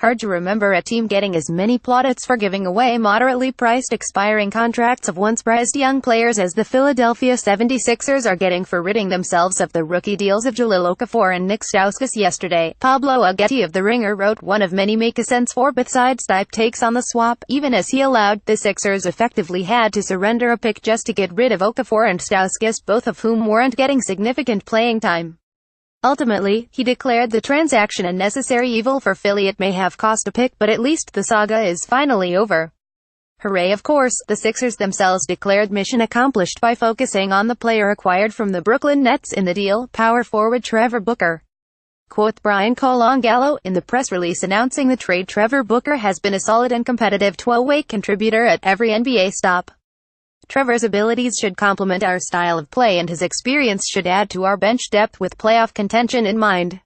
Hard to remember a team getting as many plaudits for giving away moderately priced expiring contracts of once prized young players as the Philadelphia 76ers are getting for ridding themselves of the rookie deals of Jahlil Okafor and Nick Stauskas yesterday. Pablo Agueti of The Ringer wrote one of many make-a-sense for both-sides-type takes on the swap, even as he allowed the Sixers effectively had to surrender a pick just to get rid of Okafor and Stauskas, both of whom weren't getting significant playing time. Ultimately, he declared the transaction a necessary evil for Philly. It may have cost a pick, but at least the saga is finally over. Hooray! Of course, the Sixers themselves declared mission accomplished by focusing on the player acquired from the Brooklyn Nets in the deal, power forward Trevor Booker. Quote Brian Colangelo, in the press release announcing the trade, Trevor Booker has been a solid and competitive 12-way contributor at every NBA stop. Trevor's abilities should complement our style of play and his experience should add to our bench depth with playoff contention in mind.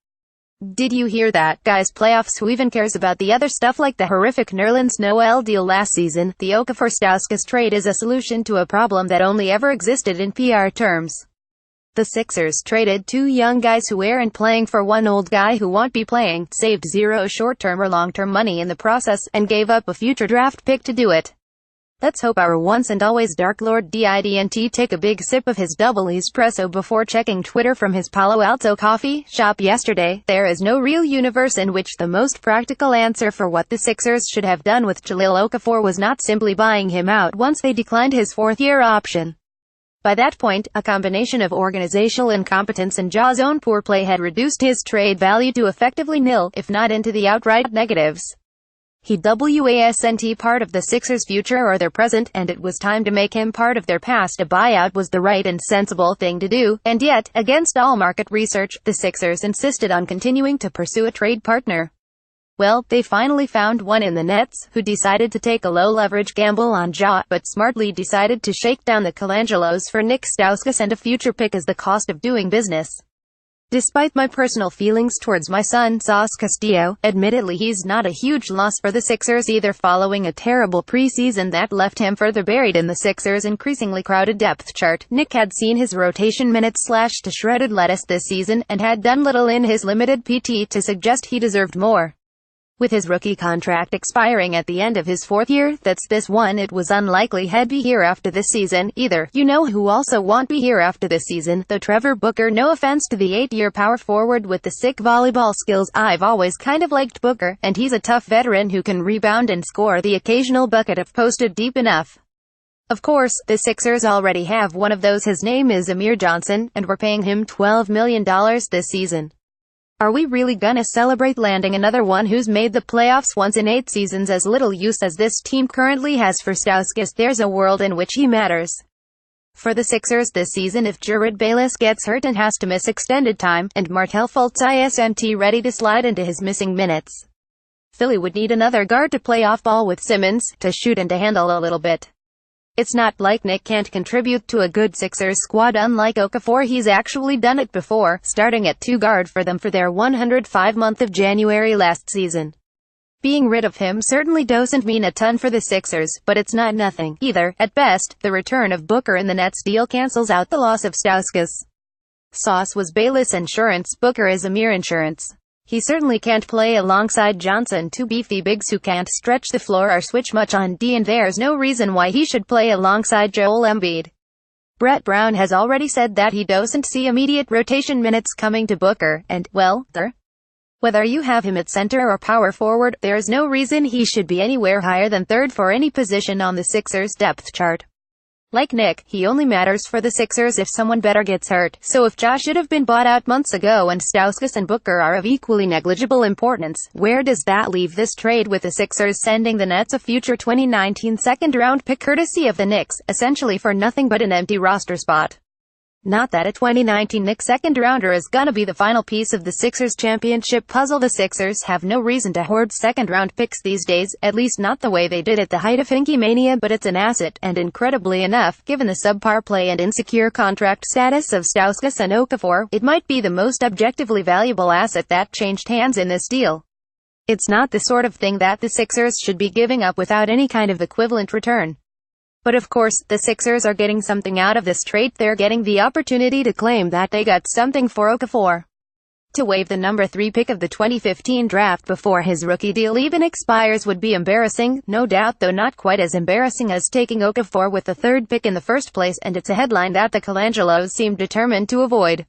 Did you hear that, guys? Playoffs? Who even cares about the other stuff like the horrific Nerlens Noel deal last season? The Okafor-Stauskas trade is a solution to a problem that only ever existed in PR terms. The Sixers traded two young guys who aren't playing for one old guy who won't be playing, saved zero short-term or long-term money in the process, and gave up a future draft pick to do it. Let's hope our once and always Dark Lord didn't take a big sip of his double espresso before checking Twitter from his Palo Alto coffee shop yesterday. There is no real universe in which the most practical answer for what the Sixers should have done with Jahlil Okafor was not simply buying him out once they declined his fourth-year option. By that point, a combination of organizational incompetence and Ja's own poor play had reduced his trade value to effectively nil, if not into the outright negatives. He wasn't part of the Sixers' future or their present, and it was time to make him part of their past. A buyout was the right and sensible thing to do, and yet, against all market research, the Sixers insisted on continuing to pursue a trade partner. Well, they finally found one in the Nets, who decided to take a low-leverage gamble on Ja, but smartly decided to shake down the Colangelos for Nick Stauskas and a future pick as the cost of doing business. Despite my personal feelings towards my son, Sauce Castillo, admittedly he's not a huge loss for the Sixers either, following a terrible preseason that left him further buried in the Sixers' increasingly crowded depth chart. Nick had seen his rotation minutes slashed to shredded lettuce this season, and had done little in his limited PT to suggest he deserved more. With his rookie contract expiring at the end of his fourth year, that's this one, it was unlikely he'd be here after this season, either. You know who also won't be here after this season? The Trevor Booker. No offense to the 8-year power forward with the sick volleyball skills, I've always kind of liked Booker, and he's a tough veteran who can rebound and score the occasional bucket if posted deep enough. Of course, the Sixers already have one of those. His name is Amir Johnson, and we're paying him $12 million this season. Are we really gonna celebrate landing another one who's made the playoffs once in 8 seasons? As little use as this team currently has for Stauskas, there's a world in which he matters. For the Sixers this season, if Jared Bayless gets hurt and has to miss extended time, and Markelle Fultz isn't ready to slide into his missing minutes, Philly would need another guard to play off-ball with Simmons, to shoot and to handle a little bit. It's not like Nick can't contribute to a good Sixers squad. Unlike Okafor, he's actually done it before, starting at 2 guard for them for their 105 month of January last season. Being rid of him certainly doesn't mean a ton for the Sixers, but it's not nothing, either. At best, the return of Booker in the Nets deal cancels out the loss of Stauskas. Sauce was Bayless insurance, Booker is Amir insurance. He certainly can't play alongside Johnson, two beefy bigs who can't stretch the floor or switch much on D, and there's no reason why he should play alongside Joel Embiid. Brett Brown has already said that he doesn't see immediate rotation minutes coming to Booker, and, well, whether you have him at center or power forward, there's no reason he should be anywhere higher than third for any position on the Sixers depth chart. Like Nick, he only matters for the Sixers if someone better gets hurt, so if Ja should have been bought out months ago and Stauskas and Booker are of equally negligible importance, where does that leave this trade, with the Sixers sending the Nets a future 2019 second-round pick courtesy of the Knicks, essentially for nothing but an empty roster spot? Not that a 2019 Knicks second-rounder is gonna be the final piece of the Sixers championship puzzle. The Sixers have no reason to hoard second-round picks these days, at least not the way they did at the height of Hinkie Mania, but it's an asset, and incredibly enough, given the subpar play and insecure contract status of Stauskas and Okafor, it might be the most objectively valuable asset that changed hands in this deal. It's not the sort of thing that the Sixers should be giving up without any kind of equivalent return. But of course, the Sixers are getting something out of this trade. They're getting the opportunity to claim that they got something for Okafor. To waive the number 3 pick of the 2015 draft before his rookie deal even expires would be embarrassing, no doubt, though not quite as embarrassing as taking Okafor with the 3rd pick in the first place, and it's a headline that the Colangelos seem determined to avoid.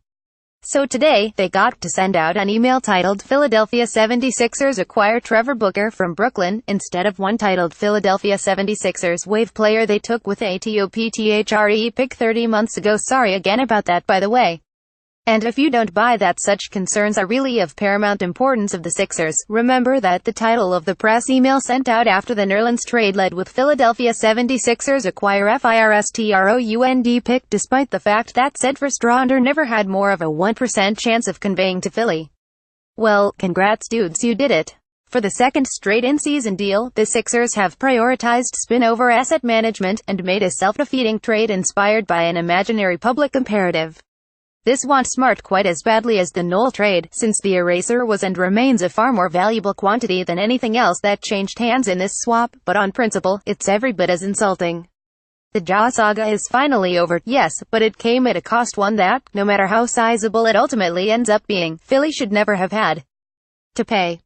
So today, they got to send out an email titled Philadelphia 76ers acquire Trevor Booker from Brooklyn, instead of one titled Philadelphia 76ers waive player they took with a TOPTHRE pick 30 months ago. Sorry again about that, by the way. And if you don't buy that such concerns are really of paramount importance of the Sixers, remember that the title of the press email sent out after the Nerlens trade led with Philadelphia 76ers acquire FIRSTROUND pick, despite the fact that said first rounder never had more of a 1% chance of conveying to Philly. Well, congrats dudes, you did it. For the second straight in-season deal, the Sixers have prioritized spin over asset management, and made a self-defeating trade inspired by an imaginary public imperative. This wasn't smart quite as badly as the Noel trade, since the eraser was and remains a far more valuable quantity than anything else that changed hands in this swap, but on principle, it's every bit as insulting. The Ja saga is finally over, yes, but it came at a cost, one that, no matter how sizable it ultimately ends up being, Philly should never have had to pay.